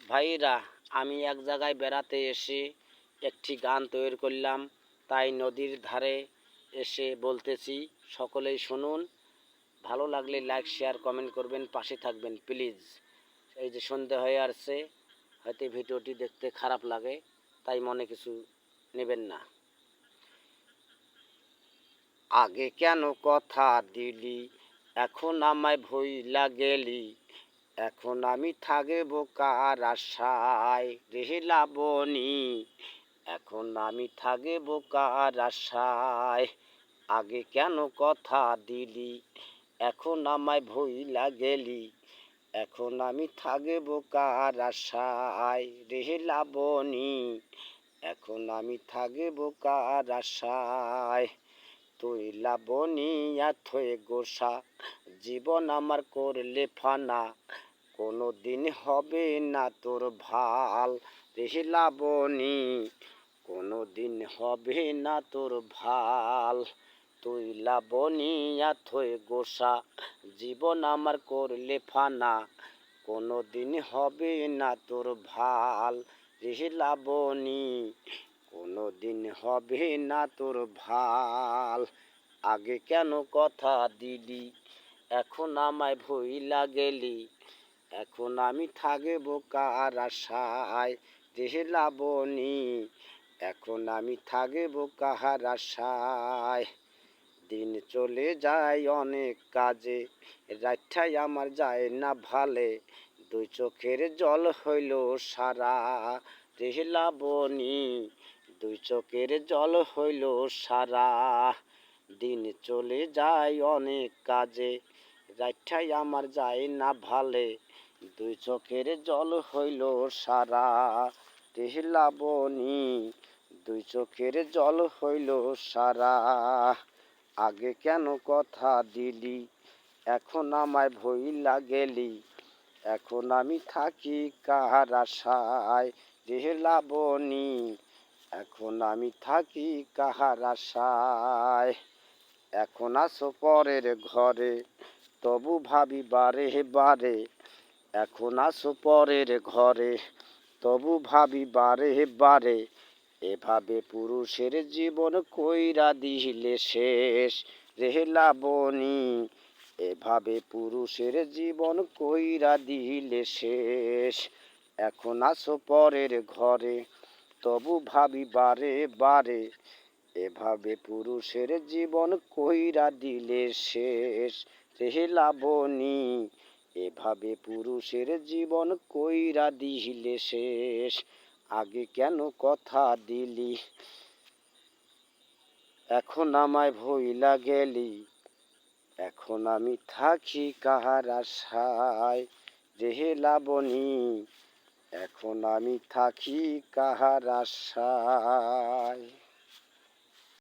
ভাইরা, আমি এক জায়গায় বেড়াতে এসে একটি গান তৈরি করলাম, তাই নদীর ধারে এসে বলতেছি, সকলেই শুনুন। ভালো লাগলে লাইক শেয়ার কমেন্ট করবেন, পাশে থাকবেন প্লিজ। এই যে সন্ধে হয়ে আসছে, হয়তো ভিডিওটি দেখতে খারাপ লাগে, তাই মনে কিছু নেবেন না। আগে কেন কথা দিলি, এখন আমায় ভইলা গেলি, এখন আমি থাকব কার আশায় রে লাবণী, এখন আমি থাকব কার আশায়। আগে কেন কথা দিলি, এখন আমায় ভইলা গেলি, এখন আমি থাকব কার আশায় রে লাবণী, এখন আমি থাকব কার আশায়। তুই লাবণিয়া থয়ে গোসা, জীবন আমার করলে ফানা, কোনো দিন হবে না তোর ভাল রে লাবণী, কোনো দিন হবে না তোর ভাল। তুই লাবণিয়া থয়ে গোসা, জীবন আমার করলে ফানা, কোনো দিন হবে না তোর ভাল রে লাবণী, কোনো দিন হবে না তোর ভাল। আগে কেন কথা দিলি, এখন আমায় ভইলা গেলি, এখন আমি থাকব কার আশায় রে লাবণী, এখন আমি থাকব কাহার আশায়। দিন চলে যায় অনেক কাজে, রাতটাই আমার যায় না ভালে, দুই চোখের জল হইল সারা রে লাবণী, দুই চোখের জল হইল সারা। দিন চলে যায় অনেক কাজে, রাতটাই আমার যায় না ভালে, দুই চোখের জল হইল সারা রে লাবণী, দুই চোখের জল হইল সারা। আগে কেন কথা দিলি, এখন আমায় ভইলা গেলি, এখন আমি থাকি কার আশায় রে লাবণী, এখন আমি থাকি কাহার আশায়। এখন আসো পরের ঘরে, তবু ভাবি বারে বারে, এখন আসো পরের ঘরে, তবু ভাবি বারে বারে, এভাবে পুরুষের জীবন কইরা দিলে শেষ রে লাবণী, এভাবে পুরুষের জীবন কইরা দিলে শেষ। এখন আসো পরের ঘরে, তবু ভাবি বারে বারে, এভাবে পুরুষের জীবন কইরা দিলে শেষ রে লাবণী, এভাবে পুরুষের জীবন কইরা দিলে শেষ। আগে কেন কথা দিলি, এখন আমায় ভইলা গেলি, এখন আমি থাকি কাহার আশায় রে লাবণী, এখন আমি থাকি কাহার আশায়।